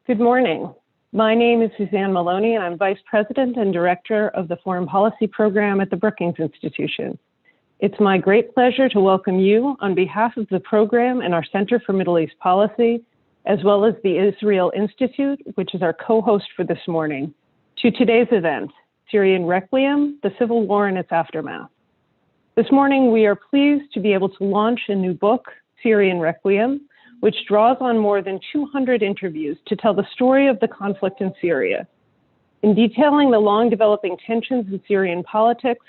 Good morning. My name is Suzanne Maloney, and I'm Vice President and Director of the Foreign Policy Program at the Brookings Institution. It's my great pleasure to welcome you on behalf of the program and our Center for Middle East Policy, as well as the Israel Institute, which is our co-host for this morning, to today's event, Syrian Requiem, the Civil War and its Aftermath. This morning, we are pleased to be able to launch a new book, Syrian Requiem, which draws on more than 200 interviews to tell the story of the conflict in Syria. In detailing the long developing tensions in Syrian politics,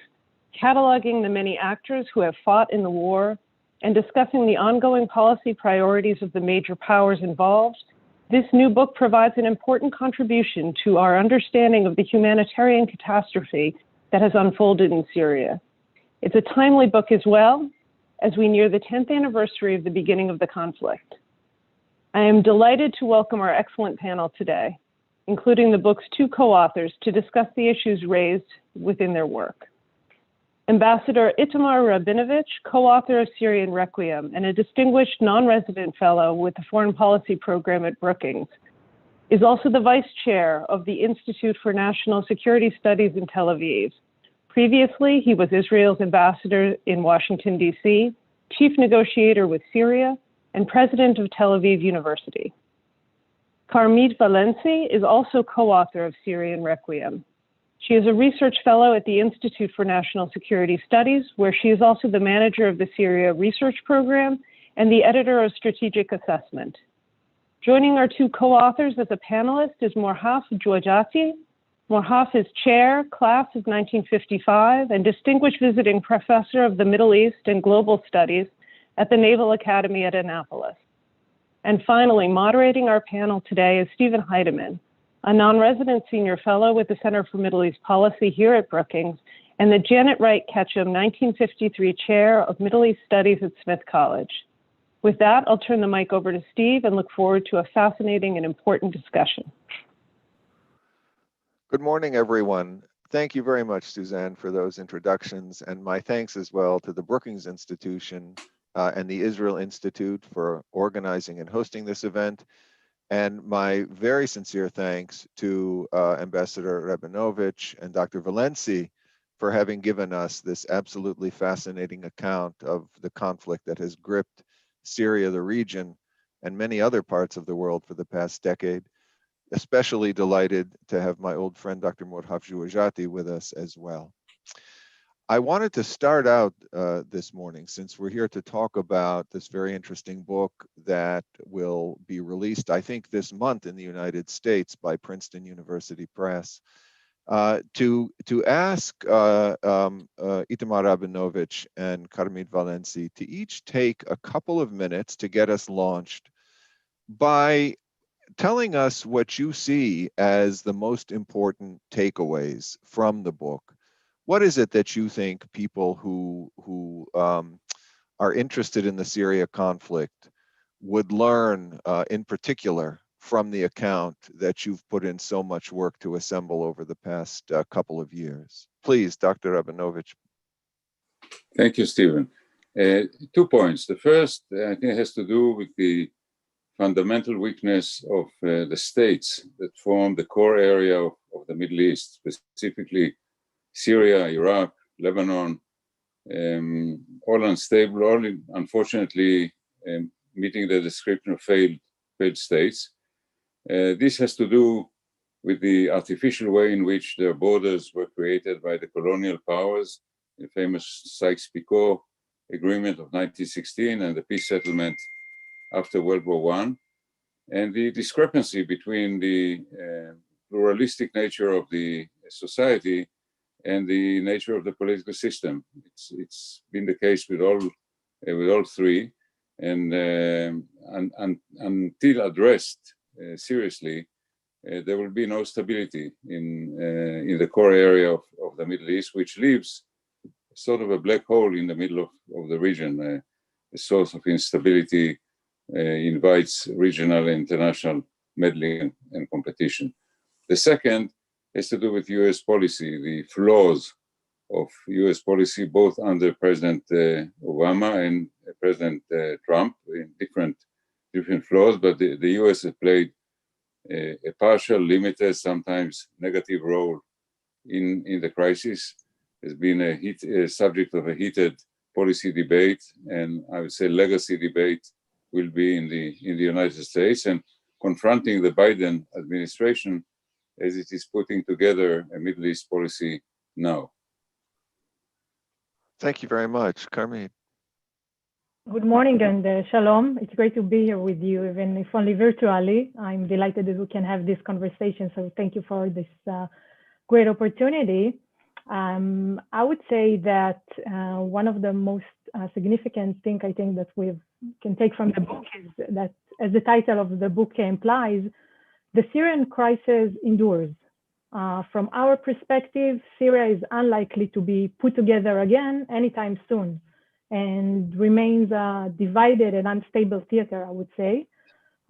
cataloging the many actors who have fought in the war, and discussing the ongoing policy priorities of the major powers involved, this new book provides an important contribution to our understanding of the humanitarian catastrophe that has unfolded in Syria. It's a timely book as well, as we near the 10th anniversary of the beginning of the conflict. I am delighted to welcome our excellent panel today, including the book's two co-authors, to discuss the issues raised within their work. Ambassador Itamar Rabinovich, co-author of Syrian Requiem and a distinguished non-resident fellow with the Foreign Policy Program at Brookings, is also the vice chair of the Institute for National Security Studies in Tel Aviv. Previously, he was Israel's ambassador in Washington, D.C., chief negotiator with Syria, and president of Tel Aviv University. Carmit Valenci is also co-author of Syrian Requiem. She is a research fellow at the Institute for National Security Studies, where she is also the manager of the Syria Research Program and the editor of Strategic Assessment. Joining our two co-authors as a panelist is Morhaf Jouadati. Morhaf is chair, class of 1955, and distinguished visiting professor of the Middle East and Global Studies at the Naval Academy at Annapolis. And finally, moderating our panel today is Stephen Heidemann, a non-resident senior fellow with the Center for Middle East Policy here at Brookings, and the Janet Wright Ketchum 1953 Chair of Middle East Studies at Smith College. With that, I'll turn the mic over to Steve and look forward to a fascinating and important discussion. Good morning, everyone. Thank you very much, Suzanne, for those introductions, and my thanks as well to the Brookings Institution and the Israel Institute for organizing and hosting this event. And my very sincere thanks to Ambassador Rabinovich and Dr. Valenci for having given us this absolutely fascinating account of the conflict that has gripped Syria, the region, and many other parts of the world for the past decade. Especially delighted to have my old friend, Dr. Morhaf Jouadati, with us as well. I wanted to start out this morning, since we're here to talk about this very interesting book that will be released, I think, this month in the United States by Princeton University Press, to ask Itamar Rabinovich and Carmit Valenci to each take a couple of minutes to get us launched by telling us what you see as the most important takeaways from the book. What is it that you think people who are interested in the Syria conflict would learn in particular from the account that you've put in so much work to assemble over the past couple of years? Please, Dr. Rabinovich. Thank you, Stephen. 2 points. The first, I think, has to do with the fundamental weakness of the states that form the core area of the Middle East, specifically Syria, Iraq, Lebanon, all unstable, all unfortunately meeting the description of failed states. This has to do with the artificial way in which their borders were created by the colonial powers, the famous Sykes-Picot Agreement of 1916 and the peace settlement after World War I, and the discrepancy between the pluralistic nature of the society and the nature of the political system. It's been the case with all three, and until addressed seriously, there will be no stability in the core area of the Middle East, which leaves sort of a black hole in the middle of the region, a source of instability, invites regional and international meddling and competition. The second has to do with US policy, the flaws of US policy, both under President Obama and President Trump, in different flaws, but the US has played a partial, limited, sometimes negative role in the crisis. Has been a subject of a heated policy debate, and I would say legacy debate will be in the United States, and confronting the Biden administration as it is putting together a Middle East policy now. Thank you very much, Carmine. Good morning and shalom. It's great to be here with you, even if only virtually. I'm delighted that we can have this conversation. So thank you for this great opportunity. I would say that one of the most significant thing I think that we can take from the book is that, as the title of the book implies, the Syrian crisis endures. From our perspective, Syria is unlikely to be put together again anytime soon, and remains a divided and unstable theater, I would say.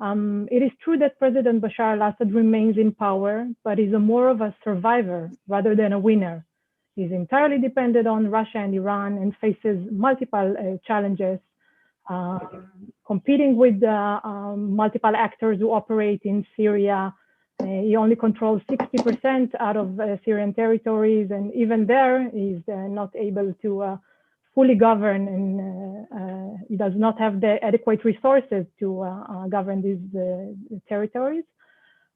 It is true that President Bashar al-Assad remains in power, but is more of a survivor rather than a winner. He's entirely dependent on Russia and Iran and faces multiple challenges, competing with multiple actors who operate in Syria. He only controls 60% out of Syrian territories, and even there, he's not able to fully govern, and he does not have the adequate resources to govern these territories.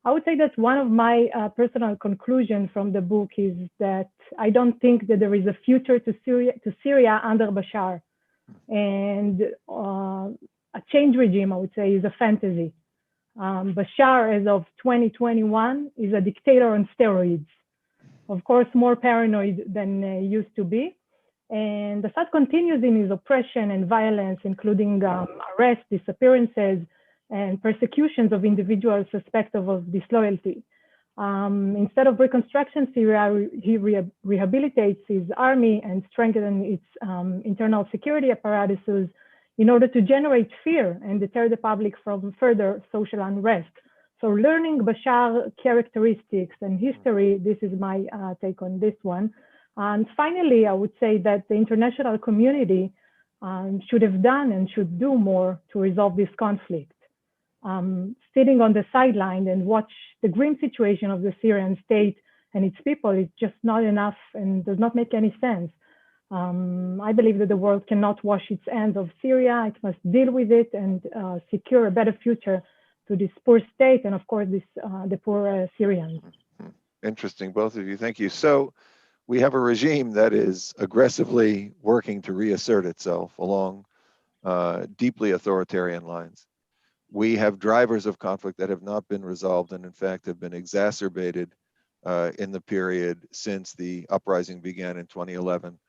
I would say that one of my personal conclusions from the book is that I don't think that there is a future to Syria under Bashar, and a change regime, I would say, is a fantasy. Bashar, as of 2021, is a dictator on steroids. Of course, more paranoid than he used to be. And Assad continues in his oppression and violence, including arrests, disappearances, and persecutions of individuals suspected of disloyalty. Instead of reconstruction Syria, he rehabilitates his army and strengthens its internal security apparatuses in order to generate fear and deter the public from further social unrest. So learning Bashar characteristics and history, this is my take on this one. And finally, I would say that the international community should have done and should do more to resolve this conflict. Sitting on the sideline and watch the grim situation of the Syrian state and its people is just not enough and does not make any sense. I believe that the world cannot wash its hands of Syria. It must deal with it and secure a better future to this poor state and, of course, the poor Syrians. Interesting, both of you. Thank you. So we have a regime that is aggressively working to reassert itself along deeply authoritarian lines. We have drivers of conflict that have not been resolved and, in fact, have been exacerbated in the period since the uprising began in 2011.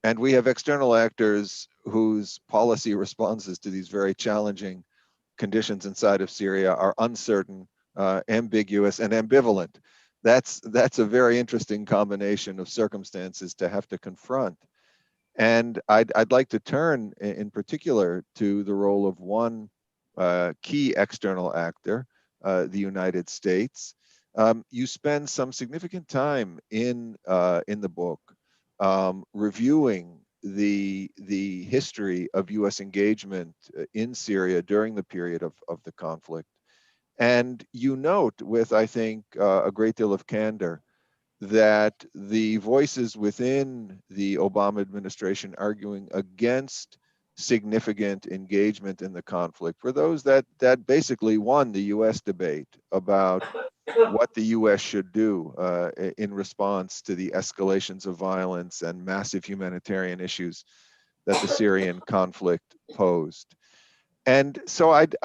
And we have external actors whose policy responses to these very challenging conditions inside of Syria are uncertain, ambiguous, and ambivalent. That's a very interesting combination of circumstances to have to confront. And I'd like to turn in particular to the role of one key external actor, the United States. You spend some significant time in the book reviewing the history of U.S. engagement in Syria during the period of the conflict. And you note with, I think, a great deal of candor that the voices within the Obama administration arguing against significant engagement in the conflict were those that basically won the U.S. debate about what the U.S. should do in response to the escalations of violence and massive humanitarian issues that the Syrian conflict posed. And so I'd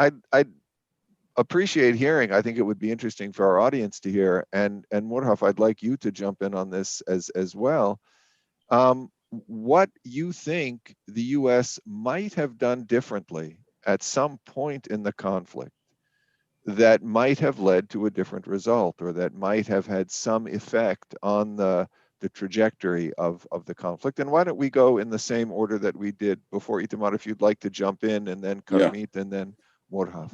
appreciate hearing, I think it would be interesting for our audience to hear, and Murhaf, I'd like you to jump in on this as well, what you think the U.S. might have done differently at some point in the conflict that might have led to a different result, or that might have had some effect on the trajectory of the conflict. And why don't we go in the same order that we did before, Itamar, if you'd like to jump in, and then Karmit, and then Murhaf.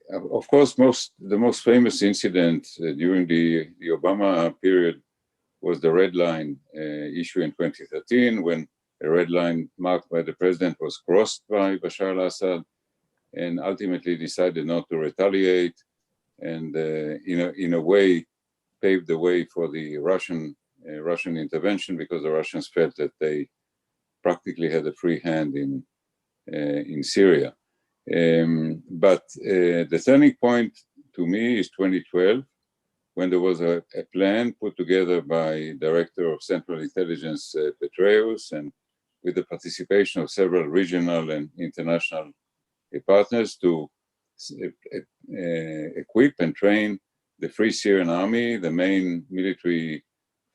Of course, the most famous incident during the Obama period was the red line issue in 2013, when a red line marked by the president was crossed by Bashar al-Assad. and ultimately decided not to retaliate, and in a way paved the way for the Russian intervention, because the Russians felt that they practically had a free hand in Syria. But the turning point to me is 2012, when there was a plan put together by Director of Central Intelligence Petraeus, and with the participation of several regional and international partners to equip and train the Free Syrian Army, the main military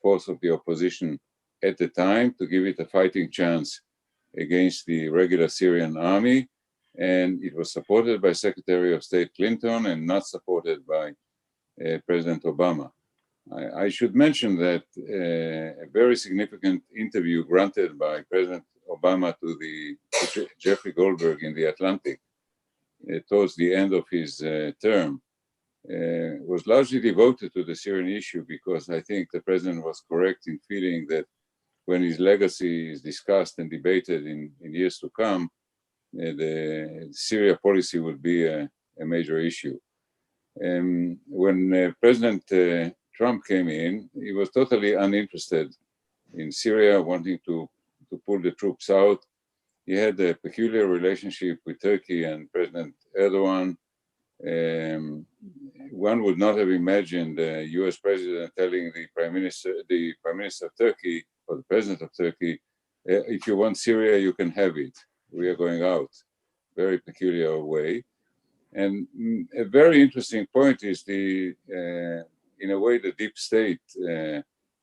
force of the opposition at the time, to give it a fighting chance against the regular Syrian army. And it was supported by Secretary of State Clinton and not supported by President Obama. I should mention that a very significant interview granted by President Obama to Jeffrey Goldberg in The Atlantic towards the end of his term was largely devoted to the Syrian issue, because I think the president was correct in feeling that when his legacy is discussed and debated in years to come, the Syria policy would be a major issue. When President Trump came in, he was totally uninterested in Syria, wanting to pull the troops out. He had a peculiar relationship with Turkey and President Erdogan. One would not have imagined the U.S. president telling the prime minister of Turkey, or the president of Turkey, if you want Syria, you can have it. We are going out. Very peculiar way. And a very interesting point is in a way, the deep state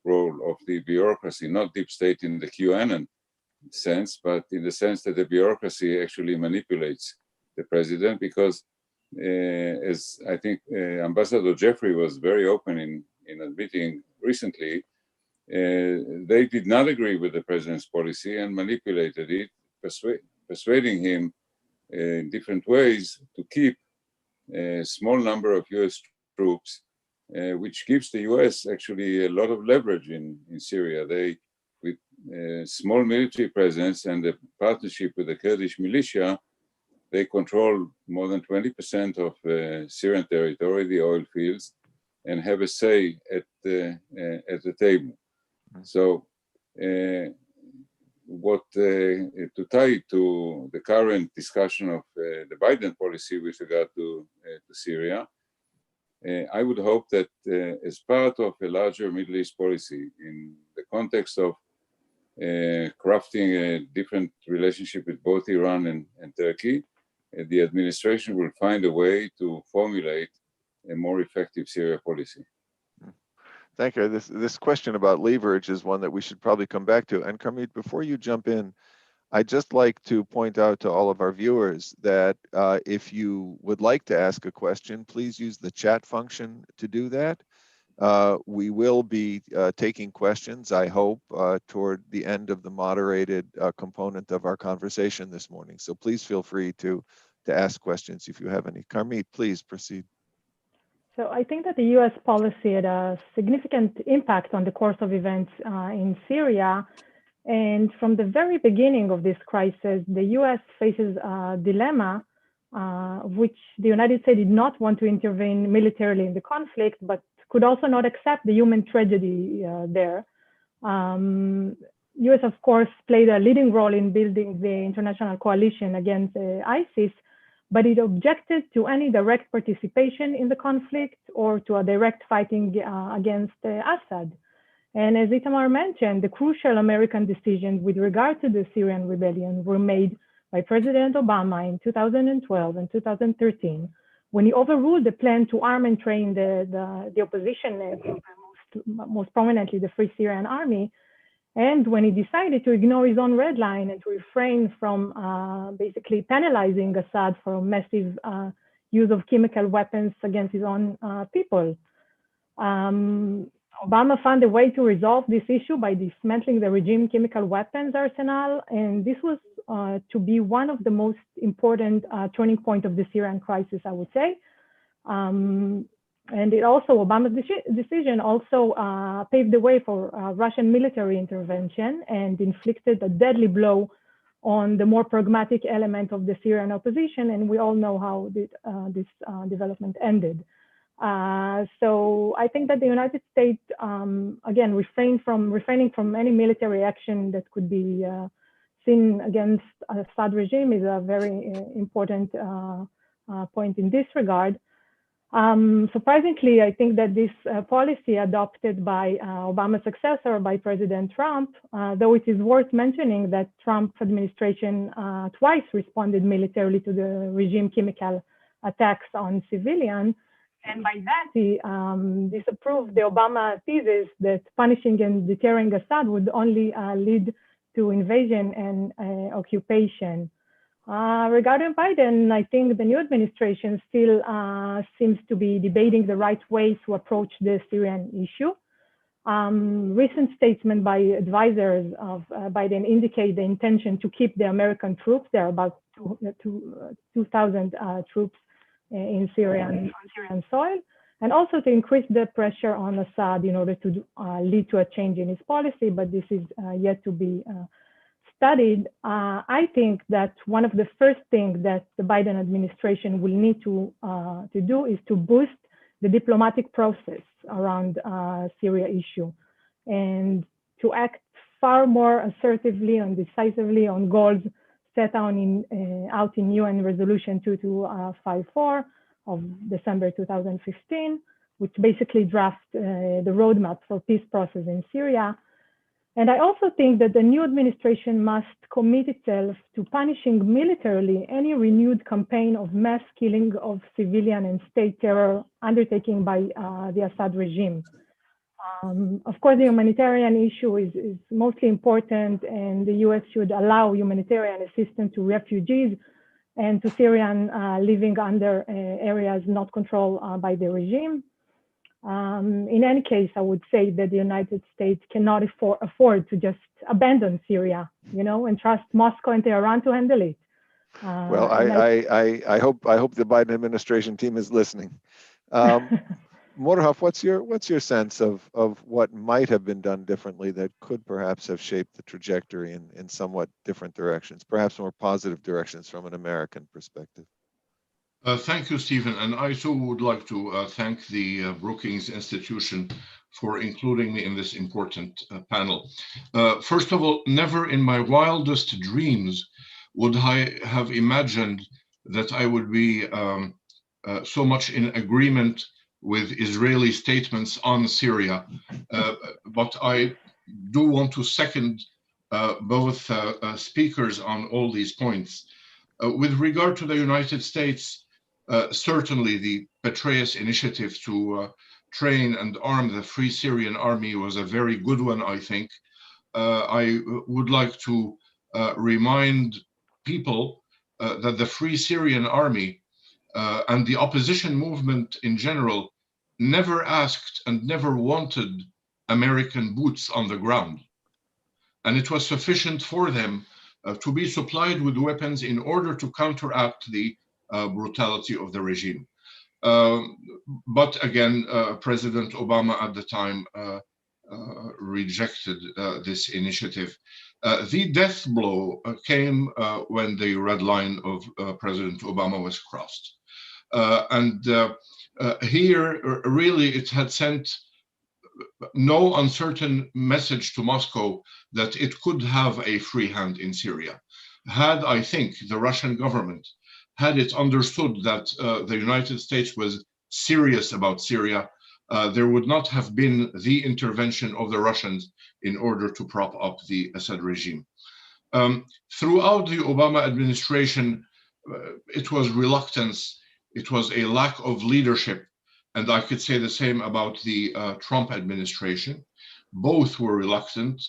role of the bureaucracy, not deep state in the QAnon sense, but in the sense that the bureaucracy actually manipulates the president, because as I think Ambassador Jeffrey was very open in admitting recently, they did not agree with the president's policy and manipulated it, persuading him in different ways to keep a small number of US troops, which gives the US actually a lot of leverage in Syria. They, with small military presence and a partnership with the Kurdish militia, they control more than 20% of Syrian territory, the oil fields, and have a say at the table. So, to tie to the current discussion of the Biden policy with regard to Syria, I would hope that as part of a larger Middle East policy, in the context of crafting a different relationship with both Iran and Turkey, the administration will find a way to formulate a more effective Syria policy. Thank you. This question about leverage is one that we should probably come back to. And Karmit, before you jump in, I'd just like to point out to all of our viewers that if you would like to ask a question, please use the chat function to do that. We will be taking questions, I hope, toward the end of the moderated component of our conversation this morning. So please feel free to ask questions if you have any. Karmit, please proceed. So I think that the U.S. policy had a significant impact on the course of events in Syria. And from the very beginning of this crisis, the U.S. faces a dilemma, which the United States did not want to intervene militarily in the conflict, but could also not accept the human tragedy there. U.S., of course, played a leading role in building the international coalition against ISIS, but it objected to any direct participation in the conflict or to a direct fighting against Assad. And as Itamar mentioned, the crucial American decisions with regard to the Syrian rebellion were made by President Obama in 2012 and 2013, when he overruled the plan to arm and train the opposition, most prominently the Free Syrian Army, and when he decided to ignore his own red line and to refrain from basically penalizing Assad for massive use of chemical weapons against his own people. Obama found a way to resolve this issue by dismantling the regime chemical weapons arsenal, and this was to be one of the most important turning point of the Syrian crisis, I would say. And it also, Obama's decision also paved the way for Russian military intervention and inflicted a deadly blow on the more pragmatic element of the Syrian opposition, and we all know how this development ended. So I think that the United States, again, refraining from any military action that could be seen against Assad regime is a very important point in this regard. Surprisingly, I think that this policy adopted by Obama's successor, by President Trump, though it is worth mentioning that Trump administration twice responded militarily to the regime chemical attacks on civilians, and by that he disapproved the Obama thesis that punishing and deterring Assad would only lead to invasion and occupation. Regarding Biden, I think the new administration still seems to be debating the right way to approach the Syrian issue. Recent statements by advisors of Biden indicate the intention to keep the American troops. There are about 2,000 troops in Syria, on Syrian soil, and also to increase the pressure on Assad in order to lead to a change in his policy, but this is yet to be studied. I think that one of the first things that the Biden administration will need to do is to boost the diplomatic process around Syria issue and to act far more assertively and decisively on goals set out in UN Resolution 2254 of December 2015, which basically drafts the roadmap for peace process in Syria. And I also think that the new administration must commit itself to punishing militarily any renewed campaign of mass killing of civilian and state terror undertaken by the Assad regime. Of course, the humanitarian issue is mostly important, and the US should allow humanitarian assistance to refugees and to Syrians living under areas not controlled by the regime. In any case, I would say that the United States cannot afford to just abandon Syria, and trust Moscow and Tehran to handle it. Well, I hope the Biden administration team is listening. Mordoff, what's your sense of what might have been done differently that could perhaps have shaped the trajectory in somewhat different directions, perhaps more positive directions from an American perspective? Thank you, Stephen. And I too would like to thank the Brookings Institution for including me in this important panel. First of all, never in my wildest dreams would I have imagined that I would be so much in agreement with Israeli statements on Syria. But I do want to second both speakers on all these points. With regard to the United States, certainly the Petraeus initiative to train and arm the Free Syrian Army was a very good one, I think. I would like to remind people that the Free Syrian Army and the opposition movement in general never asked and never wanted American boots on the ground. And it was sufficient for them to be supplied with weapons in order to counteract the brutality of the regime. But again, President Obama at the time rejected this initiative. The death blow came when the red line of President Obama was crossed. Here, really, it had sent no uncertain message to Moscow that it could have a free hand in Syria. Had, I think, the Russian government, had it understood that the United States was serious about Syria, there would not have been the intervention of the Russians in order to prop up the Assad regime. Throughout the Obama administration, it was reluctance, it was a lack of leadership, and I could say the same about the Trump administration. Both were reluctant.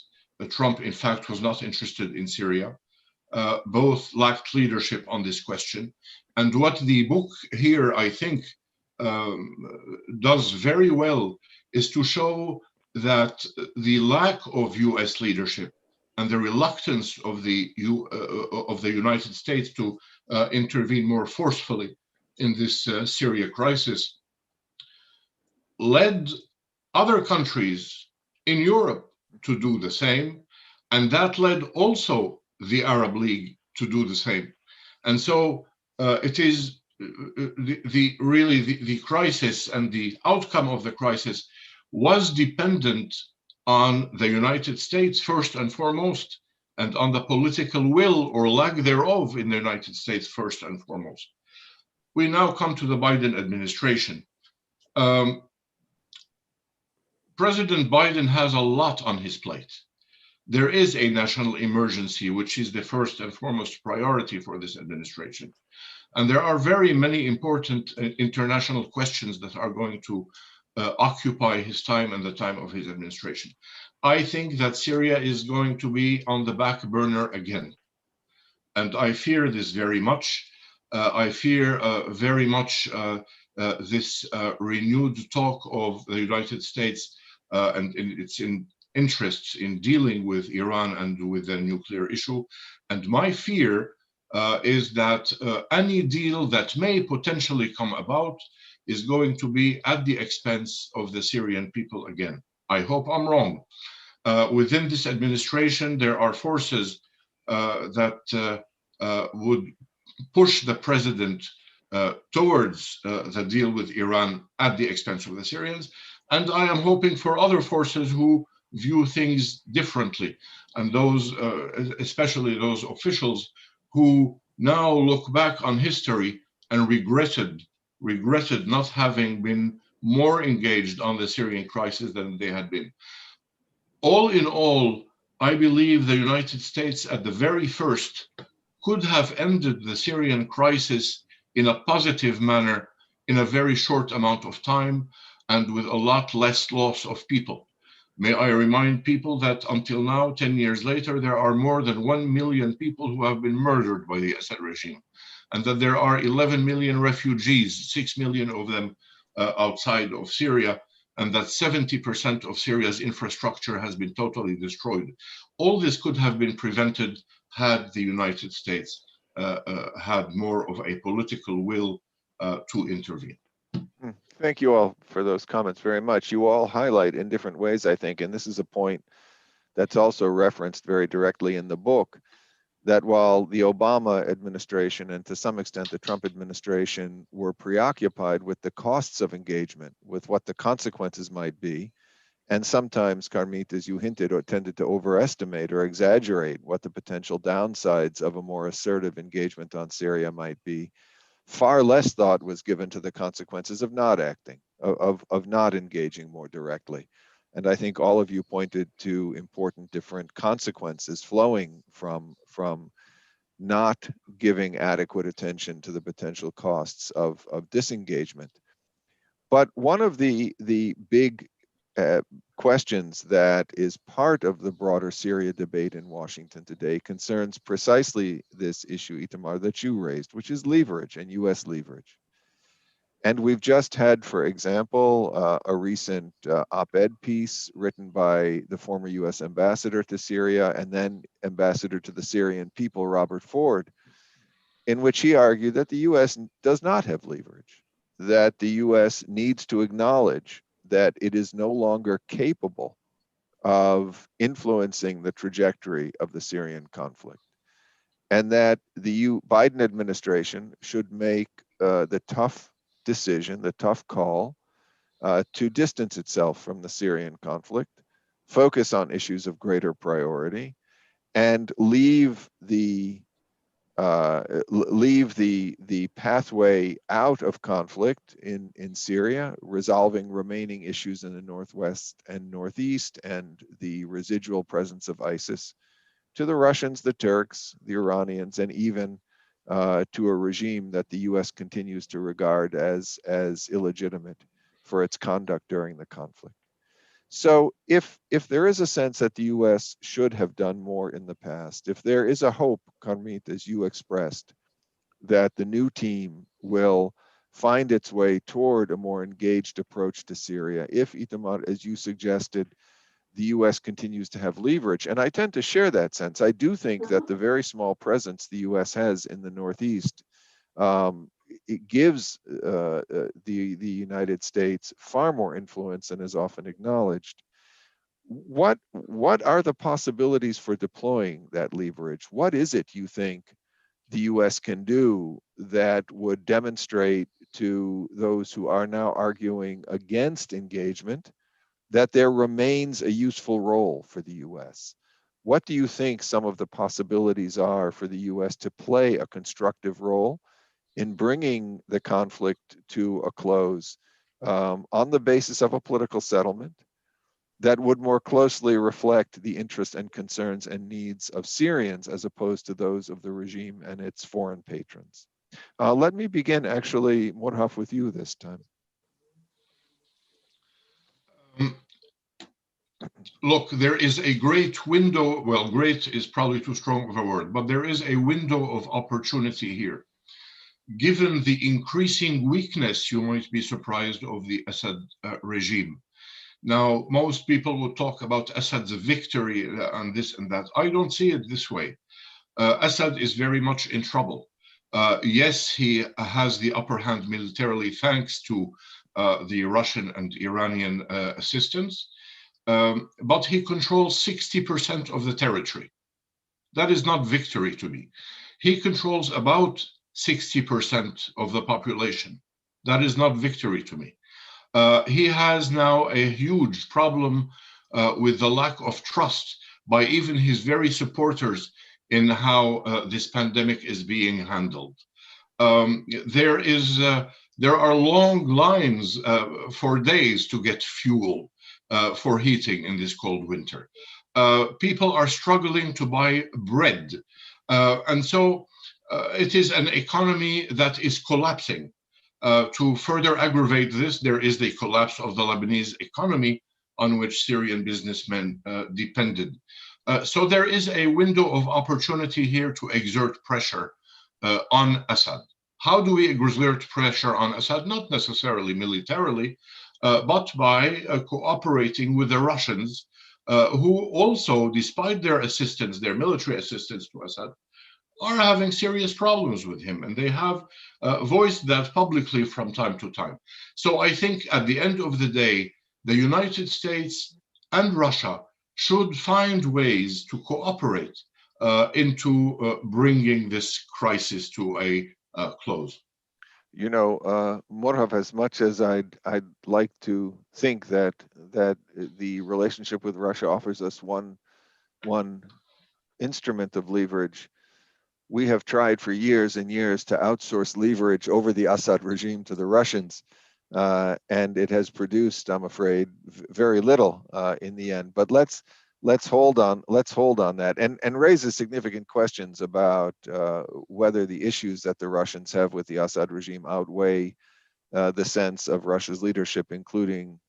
Trump, in fact, was not interested in Syria. Both lacked leadership on this question. And what the book here, I think, does very well is to show that the lack of US leadership and the reluctance of the United States to intervene more forcefully in this Syria crisis led other countries in Europe to do the same. And that led also the Arab League to do the same. And so it is the crisis and the outcome of the crisis was dependent on the United States first and foremost, and on the political will or lack thereof in the United States first and foremost. We now come to the Biden administration. President Biden has a lot on his plate. There is a national emergency, which is the first and foremost priority for this administration. And there are very many important international questions that are going to occupy his time and the time of his administration. I think that Syria is going to be on the back burner again. And I fear this very much. I fear very much this renewed talk of the United States and its interests in dealing with Iran and with the nuclear issue. And my fear is that any deal that may potentially come about is going to be at the expense of the Syrian people again. I hope I'm wrong. Within this administration, there are forces that would push the president towards the deal with Iran at the expense of the Syrians. And I am hoping for other forces who view things differently. And those, especially those officials who now look back on history and regretted not having been more engaged on the Syrian crisis than they had been. All in all, I believe the United States at the very first could have ended the Syrian crisis in a positive manner in a very short amount of time and with a lot less loss of people. May I remind people that until now, 10 years later, there are more than 1 million people who have been murdered by the Assad regime, and that there are 11 million refugees, 6 million of them outside of Syria, and that 70% of Syria's infrastructure has been totally destroyed. All this could have been prevented had the United States had more of a political will to intervene. Thank you all for those comments very much. You all highlight in different ways, I think, and this is a point that's also referenced very directly in the book, that while the Obama administration and to some extent the Trump administration were preoccupied with the costs of engagement, with what the consequences might be, and sometimes, Karmit, as you hinted, or tended to overestimate or exaggerate what the potential downsides of a more assertive engagement on Syria might be, far less thought was given to the consequences of not acting, of not engaging more directly. And I think all of you pointed to important different consequences flowing from not giving adequate attention to the potential costs of disengagement. But one of the big questions that is part of the broader Syria debate in Washington today concerns precisely this issue, Itamar, that you raised, which is leverage and US leverage. And we've just had, for example, a recent op-ed piece written by the former US ambassador to Syria and then ambassador to the Syrian people, Robert Ford, in which he argued that the US does not have leverage, that the US needs to acknowledge that it is no longer capable of influencing the trajectory of the Syrian conflict, and that the Biden administration should make the tough decision, the tough call to distance itself from the Syrian conflict, focus on issues of greater priority, and leave the pathway out of conflict in Syria, resolving remaining issues in the northwest and northeast and the residual presence of ISIS, to the Russians, the Turks, the Iranians, and even to a regime that the US continues to regard as illegitimate for its conduct during the conflict. So if there is a sense that the US should have done more in the past, if there is a hope, Karmit, as you expressed, that the new team will find its way toward a more engaged approach to Syria, if Itamar, as you suggested, the US continues to have leverage, and I tend to share that sense. I do think that the very small presence the US has in the Northeast, it gives the United States far more influence than is often acknowledged. what are the possibilities for deploying that leverage? What is it you think the US can do that would demonstrate to those who are now arguing against engagement that there remains a useful role for the US? What do you think some of the possibilities are for the US to play a constructive role in bringing the conflict to a close on the basis of a political settlement that would more closely reflect the interests and concerns and needs of Syrians as opposed to those of the regime and its foreign patrons? Let me begin, actually, Morhaf, with you this time. Look, there is a great window. Well, great is probably too strong of a word, but there is a window of opportunity here. Given the increasing weakness, you might be surprised, of the Assad regime. Now, most people would talk about Assad's victory and this and that. I don't see it this way. Assad is very much in trouble. Yes, he has the upper hand militarily thanks to the Russian and Iranian assistance, but he controls 60% of the territory. That is not victory to me. He controls about 60% of the population. That is not victory to me. He has now a huge problem with the lack of trust by even his very supporters in how this pandemic is being handled. There are long lines for days to get fuel for heating in this cold winter. People are struggling to buy bread. And so it is an economy that is collapsing. To further aggravate this, there is the collapse of the Lebanese economy on which Syrian businessmen depended. So there is a window of opportunity here to exert pressure on Assad. How do we exert pressure on Assad? Not necessarily militarily, but by cooperating with the Russians, who also, despite their assistance, their military assistance to Assad, are having serious problems with him, and they have voiced that publicly from time to time. So I think at the end of the day, the United States and Russia should find ways to cooperate into bringing this crisis to a close. You know, Morhav, as much as I'd like to think that the relationship with Russia offers us one instrument of leverage, we have tried for years and years to outsource leverage over the Assad regime to the Russians, and it has produced, I'm afraid, very little in the end. But let's hold on that, and raises significant questions about whether the issues that the Russians have with the Assad regime outweigh the sense of Russia's leadership, including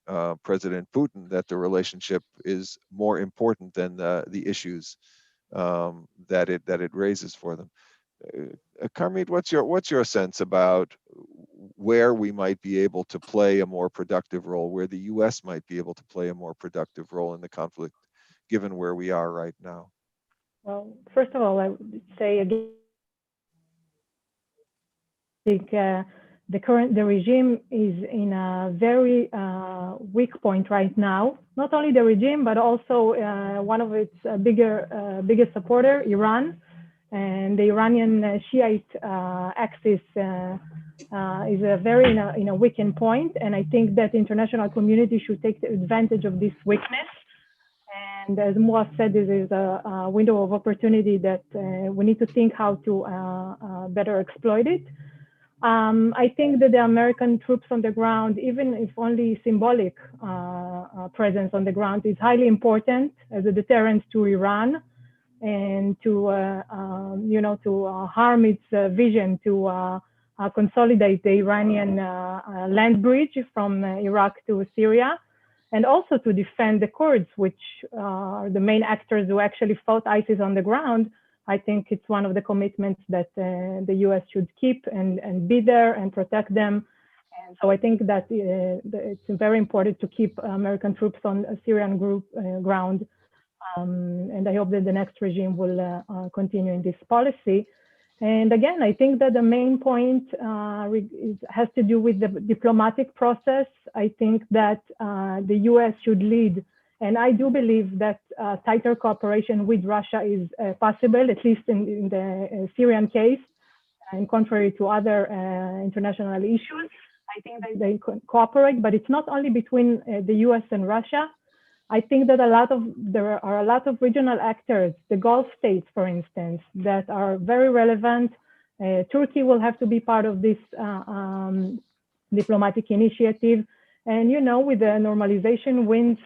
President Putin, that the relationship is more important than the issues that it raises for them. Karmit, what's your sense about where we might be able to play a more productive role, where the U.S. might be able to play a more productive role in the conflict, given where we are right now? Well, first of all, I would say again, I think the regime is in a very weak point right now. Not only the regime, but also one of its biggest supporter, Iran, and the Iranian Shiite axis is very in a weakened point. And I think that the international community should take advantage of this weakness. And as Moaz said, this is a window of opportunity that we need to think how to better exploit it. I think that the American troops on the ground, even if only symbolic presence on the ground, is highly important as a deterrent to Iran and to harm its vision to consolidate the Iranian land bridge from Iraq to Syria, and also to defend the Kurds, which are the main actors who actually fought ISIS on the ground. I think it's one of the commitments that the U.S. should keep and be there and protect them. And so I think that it's very important to keep American troops on Syrian ground. And I hope that the next regime will continue in this policy. And again, I think that the main point has to do with the diplomatic process. I think that the U.S. should lead And I do believe that tighter cooperation with Russia is possible, at least in the Syrian case, and contrary to other international issues. I think that they cooperate, but it's not only between the US and Russia. I think that there are a lot of regional actors, the Gulf states, for instance, that are very relevant. Turkey will have to be part of this diplomatic initiative. And, you know, with the normalization winds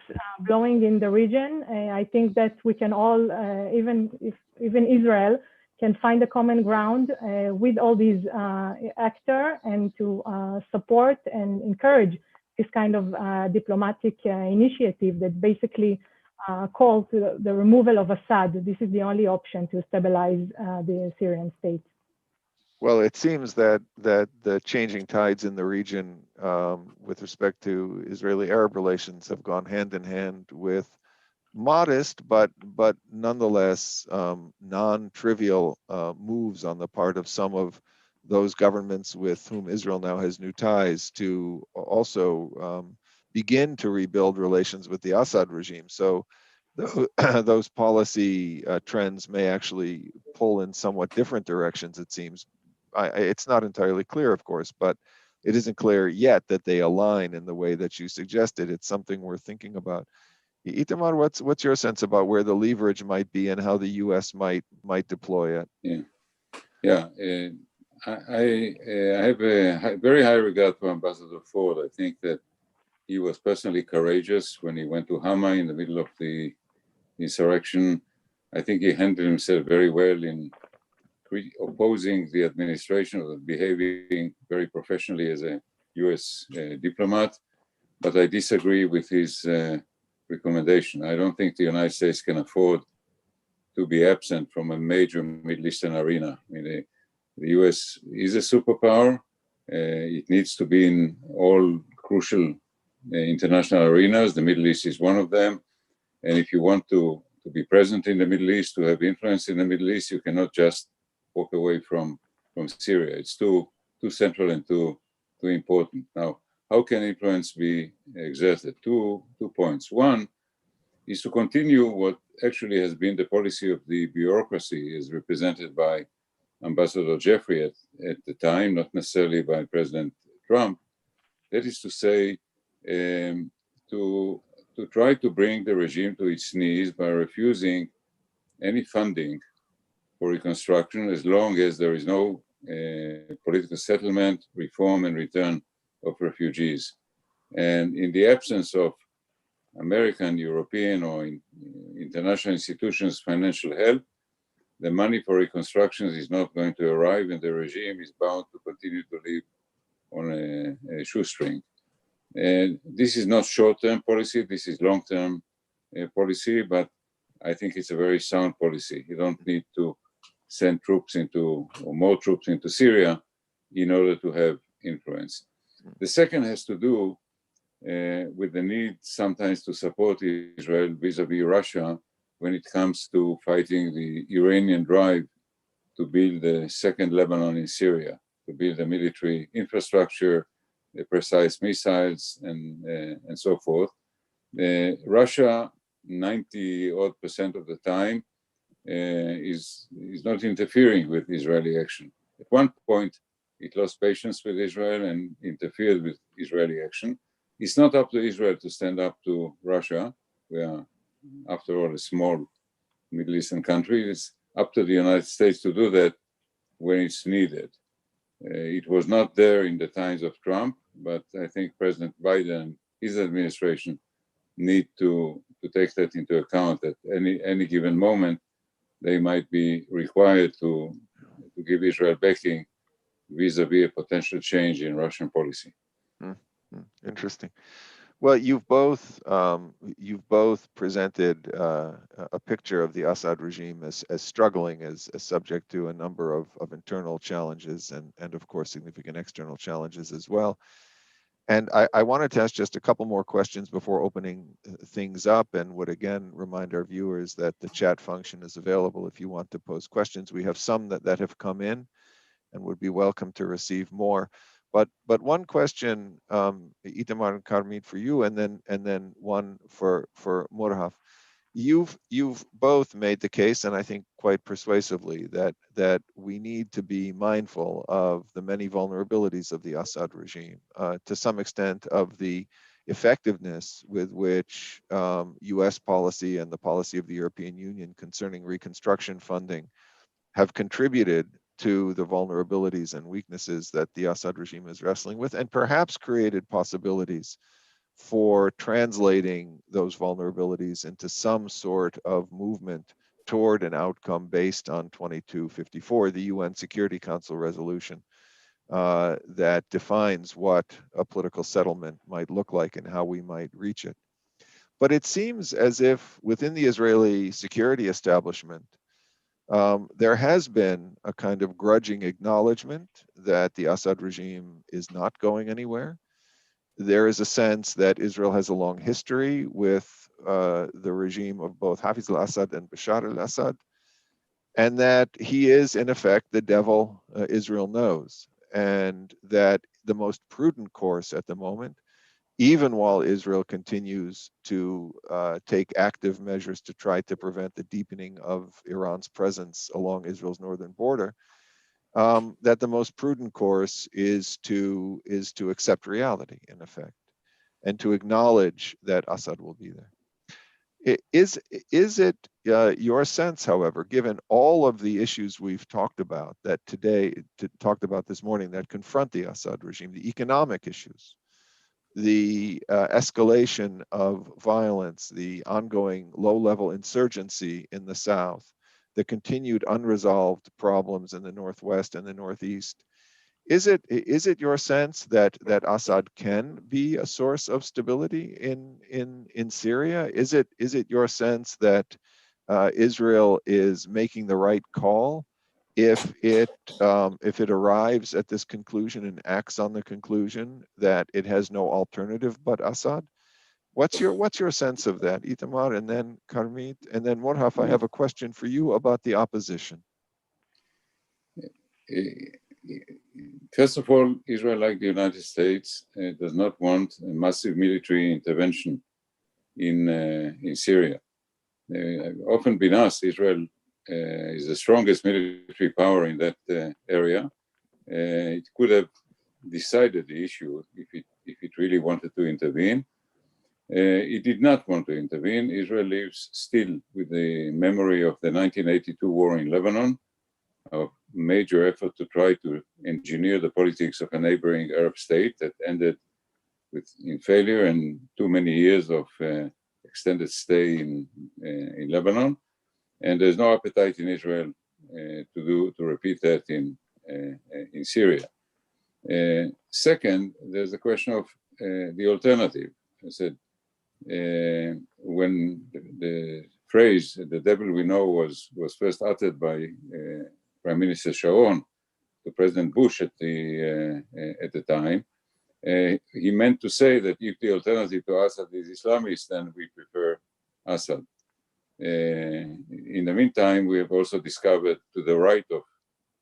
blowing in the region, I think that we can all, even Israel, can find a common ground with all these actors and to support and encourage this kind of diplomatic initiative that basically calls to the removal of Assad. This is the only option to stabilize the Syrian state. Well, it seems that the changing tides in the region with respect to Israeli-Arab relations have gone hand in hand with modest but nonetheless non-trivial moves on the part of some of those governments with whom Israel now has new ties to also begin to rebuild relations with the Assad regime. So those policy trends may actually pull in somewhat different directions, it seems. It's not entirely clear, of course, but it isn't clear yet that they align in the way that you suggested. It's something we're thinking about. Itamar, what's your sense about where the leverage might be and how the U.S. might deploy it? I have a very high regard for Ambassador Ford. I think that he was personally courageous when he went to Hama in the middle of the insurrection. I think he handled himself very well in opposing the administration, or behaving very professionally as a U.S. Diplomat. But I disagree with his recommendation. I don't think the United States can afford to be absent from a major Middle Eastern arena. I mean, the US is a superpower. It needs to be in all crucial international arenas. The Middle East is one of them. And if you want to be present in the Middle East, to have influence in the Middle East, you cannot just walk away from Syria. It's too central and too important. Now, how can influence be exerted? Two points. One is to continue what actually has been the policy of the bureaucracy, as represented by Ambassador Jeffrey at the time, not necessarily by President Trump. That is to say, to try to bring the regime to its knees by refusing any funding for reconstruction as long as there is no political settlement, reform, and return of refugees. And in the absence of American, European, or international institutions' financial help, the money for reconstruction is not going to arrive, and the regime is bound to continue to live on a shoestring. And this is not short-term policy, this is long-term policy, but I think it's a very sound policy. You don't need to send troops or more troops into Syria in order to have influence. The second has to do with the need sometimes to support Israel vis-a-vis Russia when it comes to fighting the Iranian drive to build the second Lebanon in Syria, to build a military infrastructure, the precise missiles, and so forth. Russia, 90% of the time, is not interfering with Israeli action. At one point, it lost patience with Israel and interfered with Israeli action. It's not up to Israel to stand up to Russia. We are, after all, a small Middle Eastern country. It's up to the United States to do that when it's needed. It was not there in the times of Trump, but I think President Biden, his administration, need to take that into account. At any given moment, they might be required to give Israel backing vis-a-vis a potential change in Russian policy. Interesting. Well, you've both presented a picture of the Assad regime as struggling, as subject to a number of internal challenges and of course significant external challenges as well. And I wanted to ask just a couple more questions before opening things up, and would again remind our viewers that the chat function is available if you want to pose questions. We have some that have come in and would be welcome to receive more. But one question, Itamar and Karmit, for you, and then one for Murhaf. You've both made the case, and I think quite persuasively, that we need to be mindful of the many vulnerabilities of the Assad regime, to some extent of the effectiveness with which U.S. policy and the policy of the European Union concerning reconstruction funding have contributed to the vulnerabilities and weaknesses that the Assad regime is wrestling with, and perhaps created possibilities for translating those vulnerabilities into some sort of movement toward an outcome based on 2254, the UN Security Council resolution that defines what a political settlement might look like and how we might reach it. But it seems as if within the Israeli security establishment, there has been a kind of grudging acknowledgement that the Assad regime is not going anywhere. There is a sense that Israel has a long history with the regime of both Hafiz al-Assad and Bashar al-Assad, and that he is, in effect, the devil Israel knows, and that the most prudent course at the moment, even while Israel continues to take active measures to try to prevent the deepening of Iran's presence along Israel's northern border, that the most prudent course is to accept reality, in effect, and to acknowledge that Assad will be there. Is it your sense, however, given all of the issues we've talked about talked about this morning that confront the Assad regime, the economic issues, the escalation of violence, the ongoing low-level insurgency in the south, the continued unresolved problems in the northwest and the northeast, is it your sense that Assad can be a source of stability in Syria? Is it your sense that Israel is making the right call if it arrives at this conclusion and acts on the conclusion that it has no alternative but Assad? What's your sense of that, Itamar, and then Karmit, and then Murhaf? I have a question for you about the opposition. First of all, Israel, like the United States, does not want a massive military intervention in Syria. I've often been asked, Israel is the strongest military power in that area. It could have decided the issue if it really wanted to intervene. It did not want to intervene. Israel lives still with the memory of the 1982 war in Lebanon, a major effort to try to engineer the politics of a neighboring Arab state that ended in failure and too many years of extended stay in Lebanon. And there's no appetite in Israel to repeat that in Syria. Second, there's the question of the alternative. I said, when the phrase "the devil we know" was first uttered by Prime Minister Sharon to President Bush at the time, he meant to say that if the alternative to Assad is Islamist, then we prefer Assad. In the meantime, we have also discovered to the right of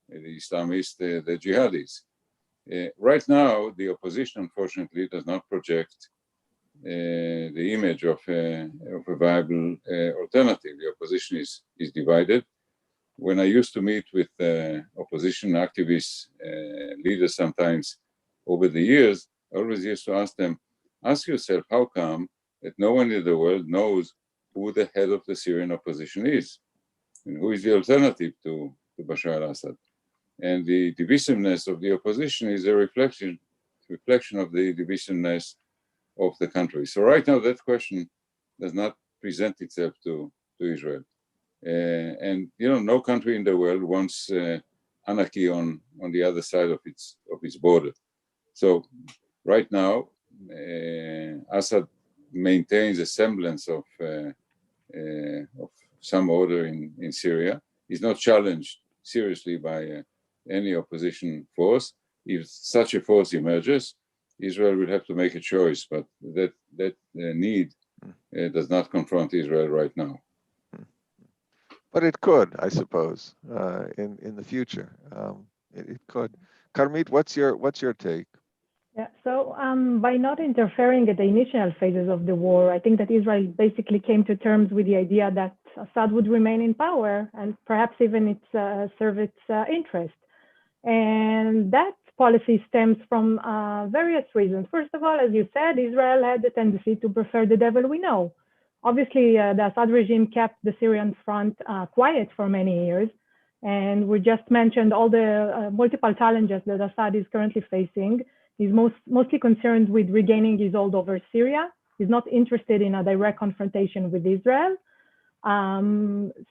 the Islamists, the jihadis. Right now, the opposition, unfortunately, does not project the image of a viable alternative. The opposition is divided. When I used to meet with opposition activists, leaders sometimes over the years, I always used to ask them, ask yourself, how come that no one in the world knows who the head of the Syrian opposition is? And who is the alternative to Bashar al-Assad? And the divisiveness of the opposition is a reflection of the divisiveness of the country. So right now, that question does not present itself to Israel. And no country in the world wants anarchy on the other side of its border. So right now, Assad maintains a semblance of some order in Syria. He's not challenged seriously by any opposition force. If such a force emerges, Israel will have to make a choice, but that need does not confront Israel right now. But it could, I suppose, in the future. It could. Karmit, what's your take? Yeah, so by not interfering at the initial phases of the war, I think that Israel basically came to terms with the idea that Assad would remain in power and perhaps even serve its interest. And that policy stems from various reasons. First of all, as you said, Israel had the tendency to prefer the devil we know. Obviously, the Assad regime kept the Syrian front quiet for many years. And we just mentioned all the multiple challenges that Assad is currently facing. He's mostly concerned with regaining his hold over Syria. He's not interested in a direct confrontation with Israel.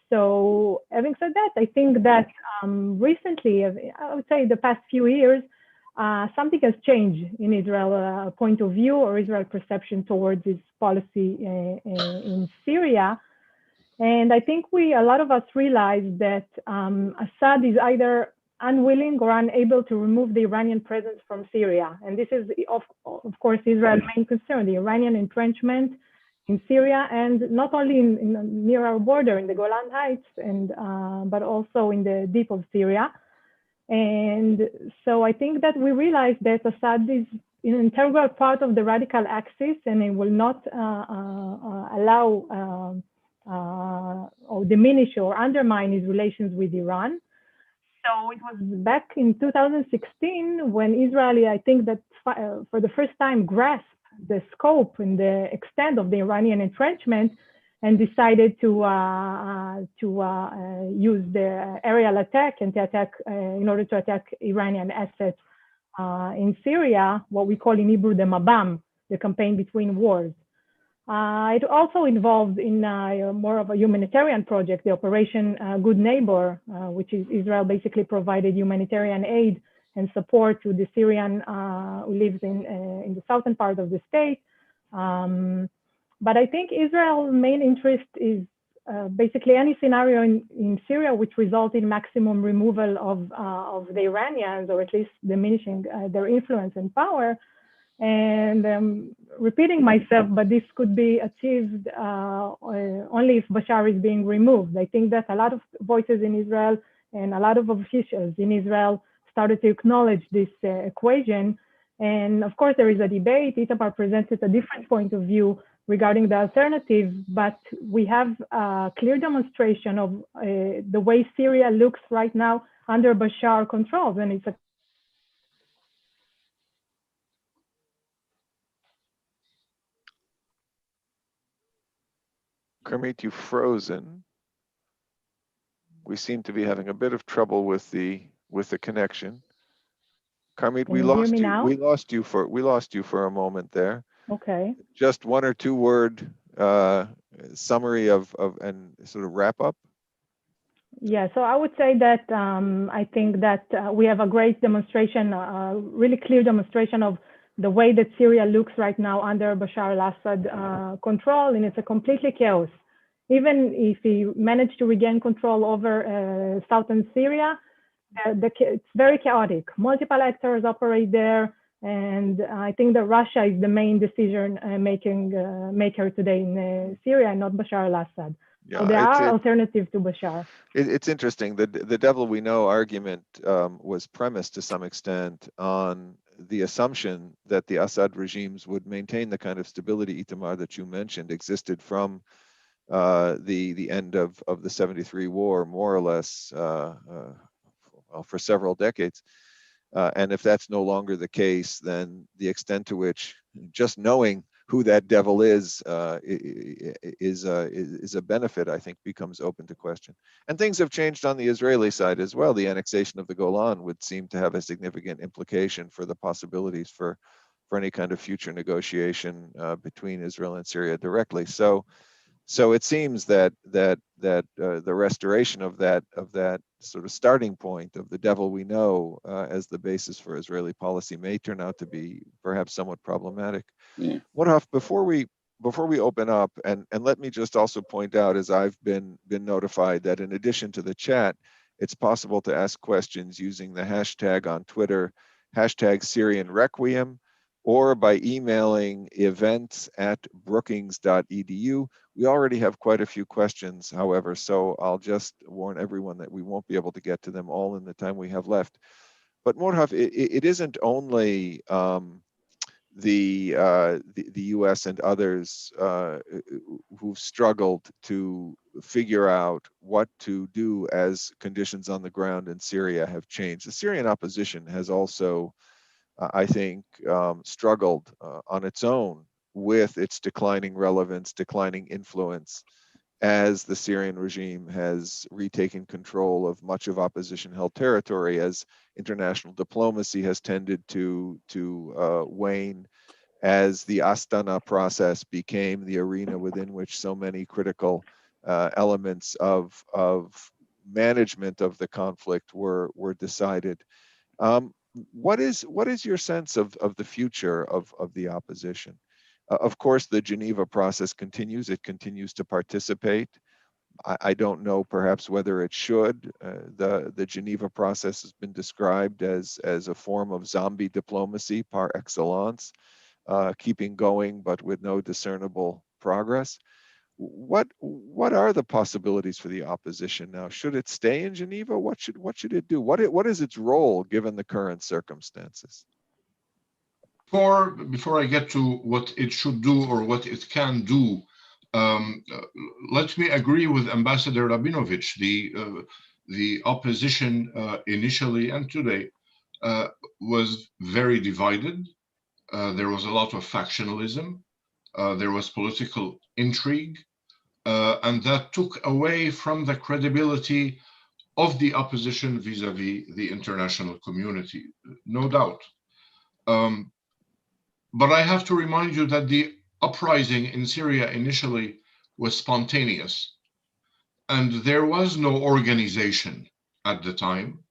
So having said that, I think that recently, I would say the past few years, something has changed in Israel point of view or Israel perception towards its policy in Syria. And I think a lot of us realize that Assad is either unwilling or unable to remove the Iranian presence from Syria. And this is, of course, Israel's main concern, the Iranian entrenchment in Syria, and not only near our border in the Golan Heights, but also in the deep of Syria. And so I think that we realize that Assad is an integral part of the radical axis, and it will not allow or diminish or undermine his relations with Iran. So it was back in 2016 when Israel, I think that for the first time grasped the scope and the extent of the Iranian entrenchment and decided to use the aerial attack and to attack in order to attack Iranian assets in Syria, what we call in Hebrew the Mabam, the campaign between wars. It also involved in more of a humanitarian project, the Operation Good Neighbor, which is Israel basically provided humanitarian aid and support to the Syrian who lives in the southern part of the state. But I think Israel's main interest is basically any scenario in Syria which result in maximum removal of the Iranians, or at least diminishing their influence and power. And repeating myself, but this could be achieved only if Bashar is being removed. I think that a lot of voices in Israel and a lot of officials in Israel started to acknowledge this equation. And of course, there is a debate. Itamar presented a different point of view regarding the alternative, but we have a clear demonstration of the way Syria looks right now under Bashar control. And it's a Kermit, you've frozen. We seem to be having a bit of trouble with the connection. Kermit, we lost you. Now? We lost you for a moment there. Okay. Just one or two word summary of and sort of wrap up. Yeah, so I would say that I think that we have a great demonstration, really clear demonstration of the way that Syria looks right now under Bashar al-Assad control, and it's a completely chaos. Even if he managed to regain control over southern Syria, it's very chaotic. Multiple actors operate there, and I think that Russia is the main decision maker today in Syria, and not Bashar al-Assad. Yeah, so there are alternatives to Bashar. It's interesting. The devil we know argument was premised to some extent on the assumption that the Assad regimes would maintain the kind of stability, Itamar, that you mentioned existed from the end of the 73 war, more or less, well, for several decades. And if that's no longer the case, then the extent to which just knowing who that devil is a benefit, I think, becomes open to question. And things have changed on the Israeli side as well. The annexation of the Golan would seem to have a significant implication for the possibilities for any kind of future negotiation between Israel and Syria directly. So it seems that the restoration of that sort of starting point of the devil we know as the basis for Israeli policy may turn out to be perhaps somewhat problematic. Yeah. Mourhaf, before we open up, and let me just also point out, as I've been notified, that in addition to the chat, it's possible to ask questions using the hashtag on Twitter, hashtag Syrian requiem, or by emailing events@brookings.edu. We already have quite a few questions, however, so I'll just warn everyone that we won't be able to get to them all in the time we have left. But Mourhaf, it isn't only the U.S. and others who've struggled to figure out what to do as conditions on the ground in Syria have changed. The Syrian opposition has also, I think, struggled on its own with its declining relevance, declining influence, as the Syrian regime has retaken control of much of opposition-held territory, as international diplomacy has tended to wane, as the Astana process became the arena within which so many critical elements of management of the conflict were decided. What is your sense of the future of the opposition? Of course, the Geneva process continues. It continues to participate. I don't know perhaps whether it should. The Geneva process has been described as a form of zombie diplomacy par excellence, keeping going but with no discernible progress. What are the possibilities for the opposition now? Should it stay in Geneva? What should it do? What is its role given the current circumstances? Before I get to what it should do or what it can do, let me agree with Ambassador Rabinovich. The opposition initially and today was very divided. There was a lot of factionalism. There was political intrigue, and that took away from the credibility of the opposition vis-a-vis the international community, no doubt. But I have to remind you that the uprising in Syria initially was spontaneous, and there was no organization at the time.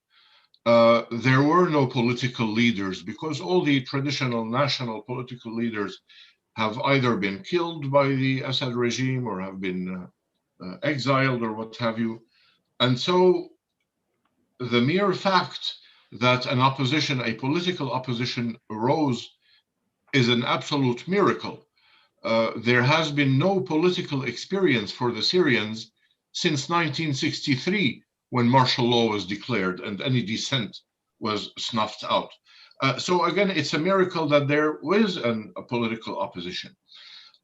There were no political leaders, because all the traditional national political leaders have either been killed by the Assad regime or have been exiled or what have you. And so the mere fact that an opposition, a political opposition, arose is an absolute miracle. There has been no political experience for the Syrians since 1963, when martial law was declared and any dissent was snuffed out. So again, it's a miracle that there was a political opposition.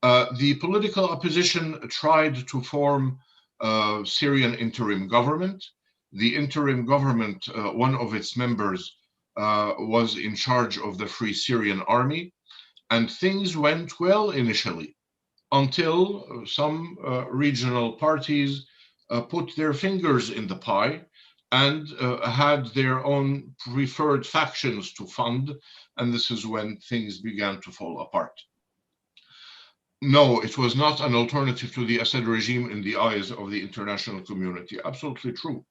The political opposition tried to form a Syrian interim government. The interim government, one of its members was in charge of the Free Syrian Army, and things went well initially until some regional parties put their fingers in the pie and had their own preferred factions to fund, and this is when things began to fall apart. No, it was not an alternative to the Assad regime in the eyes of the international community. Absolutely true.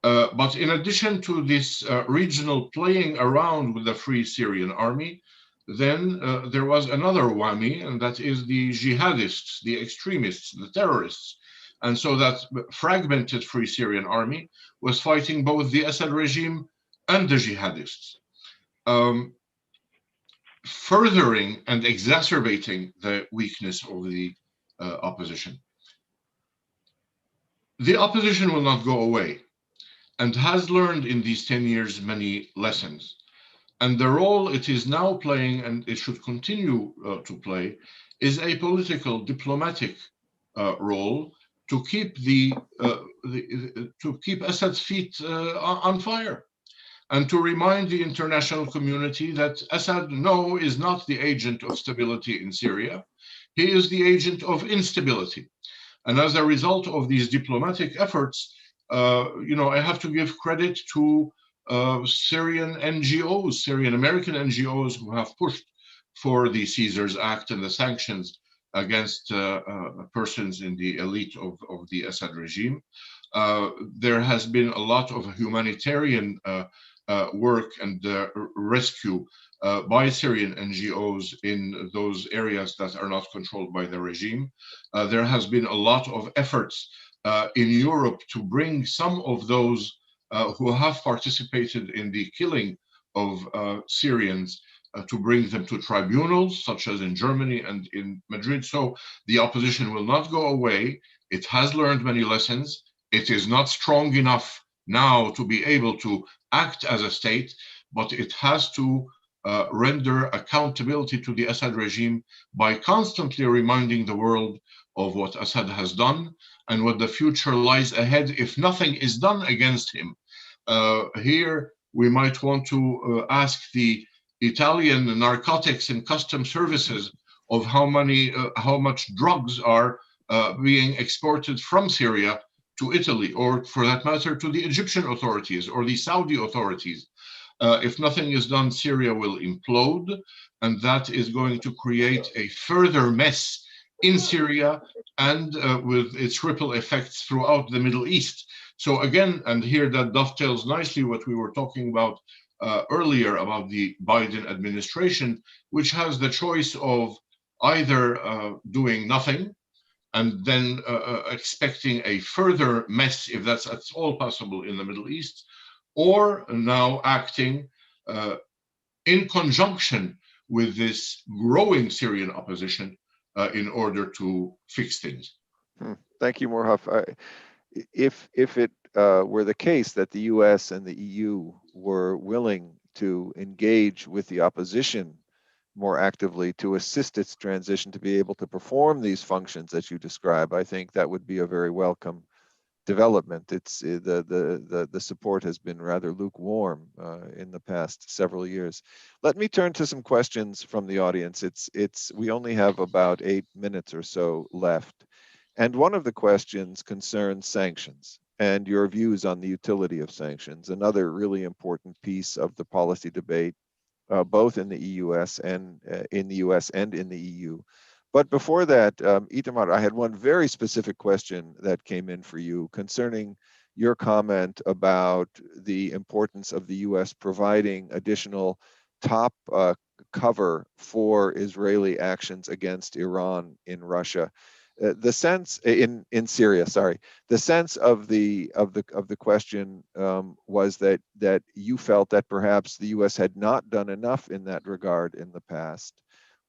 But in addition to this regional playing around with the Free Syrian Army, then there was another whammy, and that is the jihadists, the extremists, the terrorists. And so that fragmented Free Syrian Army was fighting both the Assad regime and the jihadists, furthering and exacerbating the weakness of the opposition. The opposition will not go away and has learned in these 10 years many lessons. And the role it is now playing, and it should continue to play, is a political, diplomatic role to keep to keep Assad's feet on fire, and to remind the international community that Assad, no, is not the agent of stability in Syria. He is the agent of instability. And as a result of these diplomatic efforts, I have to give credit to Syrian NGOs, Syrian American NGOs, who have pushed for the Caesars Act and the sanctions against persons in the elite of the Assad regime. There has been a lot of humanitarian work and rescue by Syrian NGOs in those areas that are not controlled by the regime. There has been a lot of efforts in Europe to bring some of those who have participated in the killing of Syrians to bring them to tribunals, such as in Germany and in Madrid. So the opposition will not go away. It has learned many lessons. It is not strong enough now to be able to act as a state, but it has to render accountability to the Assad regime by constantly reminding the world of what Assad has done and what the future lies ahead if nothing is done against him. Here, we might want to ask the Italian narcotics and customs services of how much drugs are being exported from Syria to Italy, or for that matter, to the Egyptian authorities or the Saudi authorities. If nothing is done, Syria will implode, and that is going to create a further mess in Syria and with its ripple effects throughout the Middle East. So again, and here that dovetails nicely what we were talking about earlier about the Biden administration, which has the choice of either doing nothing and then expecting a further mess, if that's at all possible in the Middle East, or now acting in conjunction with this growing Syrian opposition in order to fix things. Thank you, Morhaf. If it were the case that the US and the EU were willing to engage with the opposition more actively to assist its transition to be able to perform these functions that you describe, I think that would be a very welcome development. It's the support has been rather lukewarm in the past several years. Let me turn to some questions from the audience. We only have about 8 minutes or so left. And one of the questions concerns sanctions and your views on the utility of sanctions, another really important piece of the policy debate, both in the US and in the US and in the EU. But before that, Itamar, I had one very specific question that came in for you concerning your comment about the importance of the US providing additional top cover for Israeli actions against Iran in Russia. The sense in Syria, sorry, the sense of the question was that you felt that perhaps the U.S. had not done enough in that regard in the past,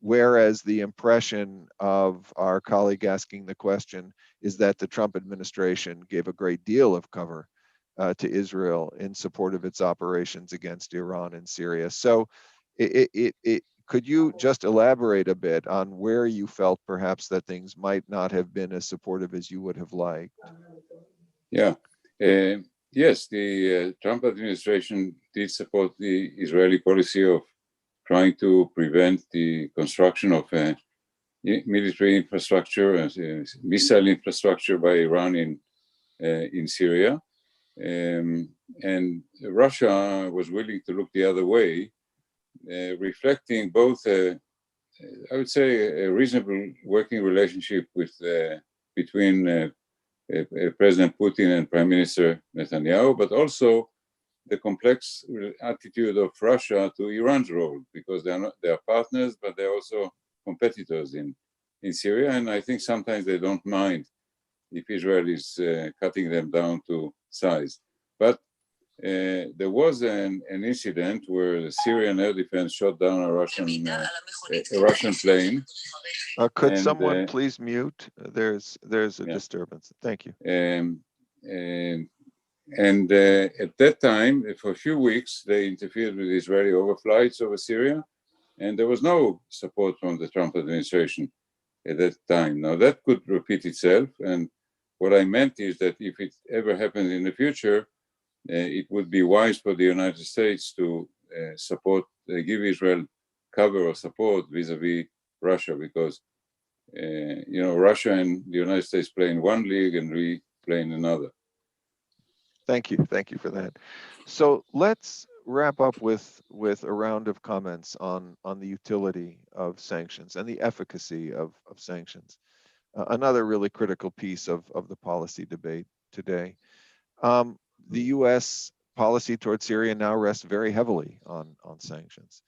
whereas the impression of our colleague asking the question is that the Trump administration gave a great deal of cover to Israel in support of its operations against Iran and Syria. So could you just elaborate a bit on where you felt perhaps that things might not have been as supportive as you would have liked? Yeah. Yes, the Trump administration did support the Israeli policy of trying to prevent the construction of military infrastructure, missile infrastructure by Iran in Syria. And Russia was willing to look the other way, reflecting both, I would say, a reasonable working relationship between President Putin and Prime Minister Netanyahu, but also the complex attitude of Russia to Iran's role, because they are partners, but they're also competitors in Syria. And I think sometimes they don't mind if Israel is cutting them down to size. But there was an incident where the Syrian air defense shot down a Russian plane. Could someone please mute? There's a disturbance. Thank you. And at that time, for a few weeks, they interfered with Israeli overflights over Syria, and there was no support from the Trump administration at that time. Now, that could repeat itself, and what I meant is that if it ever happens in the future, it would be wise for the United States to give Israel cover or support vis-a-vis Russia, because Russia and the United States play in one league and we play in another. Thank you for that. So let's wrap up with a round of comments on the utility of sanctions and the efficacy of sanctions. Another really critical piece of the policy debate today. The U.S. policy towards Syria now rests very heavily on sanctions.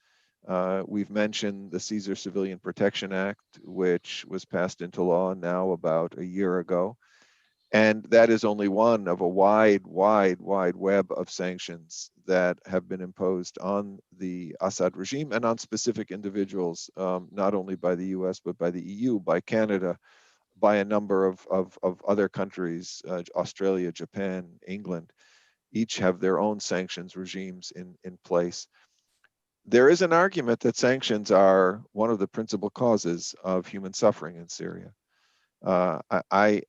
We've mentioned the Caesar Civilian Protection Act, which was passed into law now about a year ago. And that is only one of a wide web of sanctions that have been imposed on the Assad regime and on specific individuals, not only by the US, but by the EU, by Canada, by a number of other countries, Australia, Japan, England. Each have their own sanctions regimes in place. there is an argument that sanctions are one of the principal causes of human suffering in Syria. I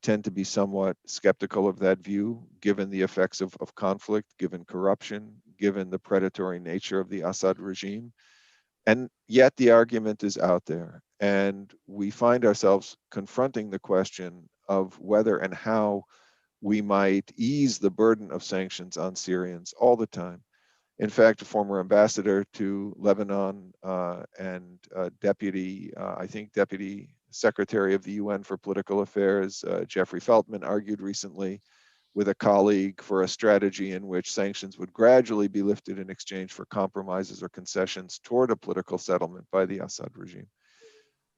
tend to be somewhat skeptical of that view, given the effects of conflict, given corruption, given the predatory nature of the Assad regime. And yet the argument is out there. And we find ourselves confronting the question of whether and how we might ease the burden of sanctions on Syrians all the time. In fact, a former ambassador to Lebanon and deputy secretary of the UN for political affairs, Jeffrey Feltman, argued recently with a colleague for a strategy in which sanctions would gradually be lifted in exchange for compromises or concessions toward a political settlement by the Assad regime.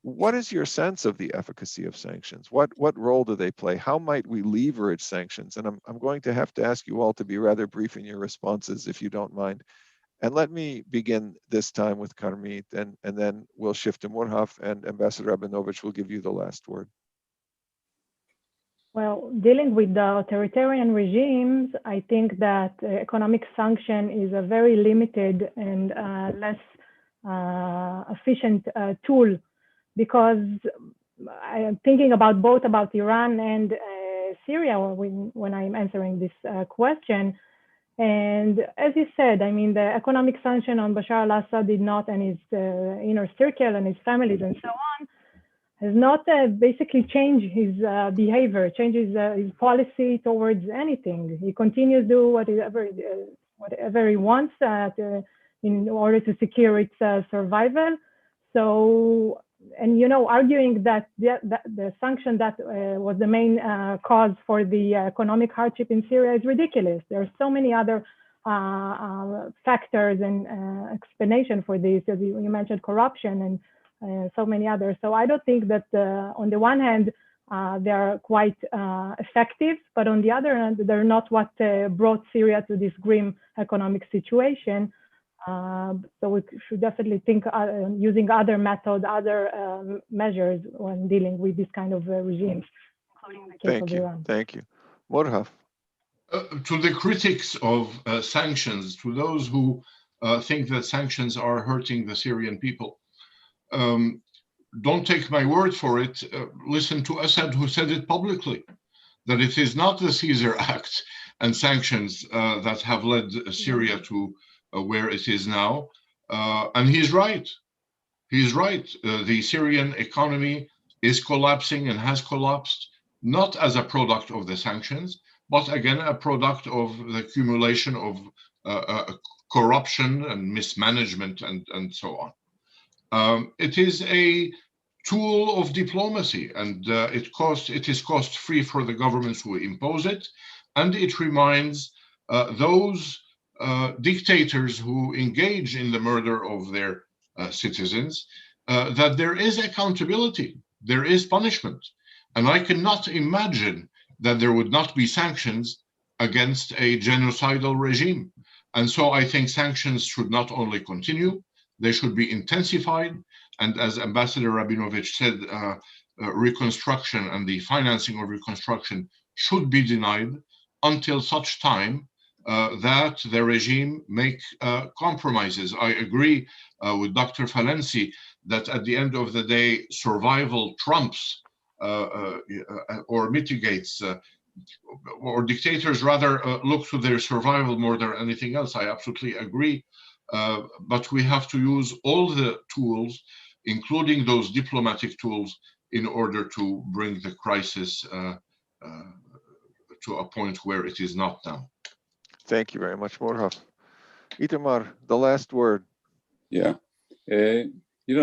What is your sense of the efficacy of sanctions? What role do they play? How might we leverage sanctions? And I'm going to have to ask you all to be rather brief in your responses, if you don't mind. And let me begin this time with Karmit, and then we'll shift to Murhaf, and Ambassador Abinovich will give you the last word. Well, dealing with the authoritarian regimes, I think that economic sanction is a very limited and less efficient tool, because I am thinking about both about Iran and Syria when I'm answering this question. And as you said, I mean, the economic sanction on Bashar al-Assad did not, and his inner circle and his families and so on, has not basically changed his behavior, changes his policy towards anything. He continues to do whatever he wants in order to secure its survival. So, and arguing that the sanction that was the main cause for the economic hardship in Syria is ridiculous. There are so many other factors and explanation for this, as you mentioned, corruption and so many others. So I don't think that on the one hand, they are quite effective, but on the other hand, they're not what brought Syria to this grim economic situation. So we should definitely think using other methods, other measures when dealing with this kind of regimes, including the case of Iran. Thank you. Murhaf. To the critics of sanctions, to those who think that sanctions are hurting the Syrian people, don't take my word for it. Listen to Assad, who said it publicly, that it is not the Caesar Act and sanctions that have led Syria to where it is now. And he's right. He's right. The Syrian economy is collapsing and has collapsed, not as a product of the sanctions, but again, a product of the accumulation of corruption and mismanagement and so on. It is a tool of diplomacy, and it is cost-free for the governments who impose it, and it reminds those dictators who engage in the murder of their citizens that there is accountability, there is punishment, and I cannot imagine that there would not be sanctions against a genocidal regime. And so I think sanctions should not only continue, they should be intensified. And as Ambassador Rabinovich said, reconstruction and the financing of reconstruction should be denied until such time that the regime make compromises. I agree with Dr. Falensi that at the end of the day, survival trumps or mitigates, or dictators rather look to their survival more than anything else. I absolutely agree. But we have to use all the tools, including those diplomatic tools, in order to bring the crisis to a point where it is not now. Thank you very much, Murhaf. Itamar, the last word. Yeah.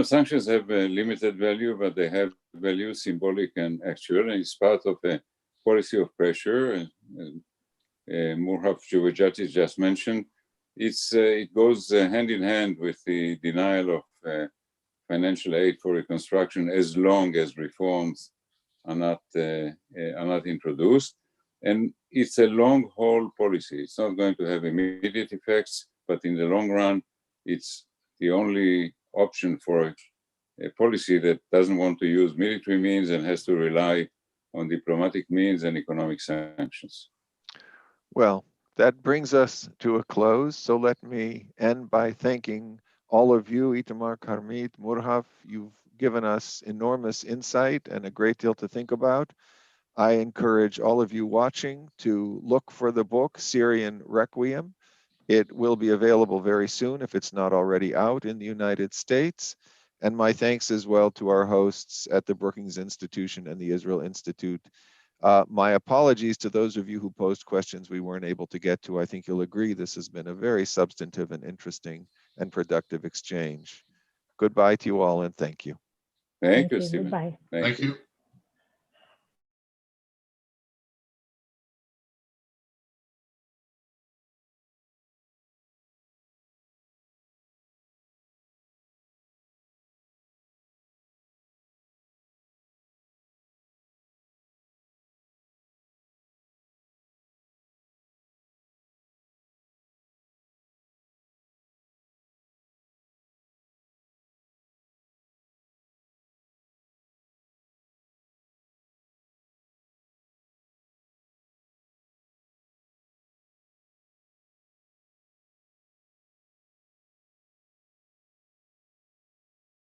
Sanctions have a limited value, but they have value, symbolic and actual, and it's part of a policy of pressure. Murhaf Juvejati just mentioned. It goes hand in hand with the denial of financial aid for reconstruction as long as reforms are not introduced. And it's a long haul policy. It's not going to have immediate effects, but in the long run, it's the only option for a policy that doesn't want to use military means and has to rely on diplomatic means and economic sanctions. Well, that brings us to a close. So let me end by thanking all of you, Itamar, Karmit, Murhaf. You've given us enormous insight and a great deal to think about. I encourage all of you watching to look for the book, Syrian Requiem. It will be available very soon if it's not already out in the United States. And my thanks as well to our hosts at the Brookings Institution and the Israel Institute. My apologies to those of you who posed questions we weren't able to get to. I think you'll agree this has been a very substantive and interesting and productive exchange. Goodbye to you all and thank you. Thank you, you. Stephen. Goodbye. Thank Thank you. you.